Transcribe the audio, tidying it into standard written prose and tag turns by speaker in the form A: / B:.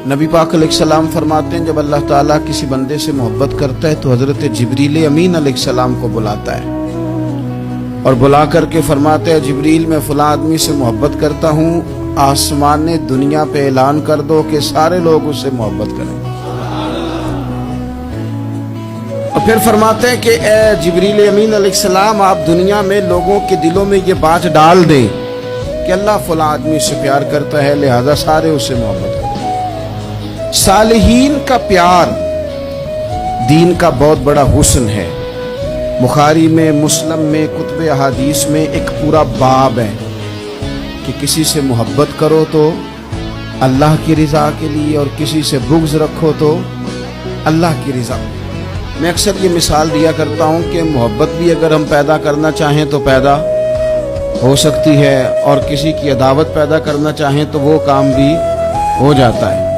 A: नबी पाक अलैहिस्सलाम फरमाते हैं, जब अल्लाह ताला किसी बंदे से मोहब्बत करता है तो हज़रत जिब्रील अमीन अलैहिस्सलाम को बुलाता है और बुला करके फरमाते हैं, जिब्रील मैं फ़लाँ आदमी से मोहब्बत करता हूँ, आसमान ने दुनिया पे ऐलान कर दो कि सारे लोग उससे मोहब्बत करें। और फिर फरमाते हैं कि ए जिब्रील अमीन अलैहिस्सलाम, आप दुनिया में लोगों के दिलों में ये बात डाल दें कि अल्लाह फ़लाँ आदमी से प्यार करता है, लिहाजा सारे उससे मोहब्बत करें। सालिहीन का प्यार दीन का बहुत बड़ा हुस्न है। बुखारी में, मुस्लिम में, कुतुब अहादीस में एक पूरा बाब है कि किसी से मोहब्बत करो तो अल्लाह की रज़ा के लिए और किसी से बुग़्ज़ रखो तो अल्लाह की रज़ा। मैं अक्सर ये मिसाल दिया करता हूँ कि मोहब्बत भी अगर हम पैदा करना चाहें तो पैदा हो सकती है और किसी की अदावत पैदा करना चाहें तो वो काम भी हो जाता है।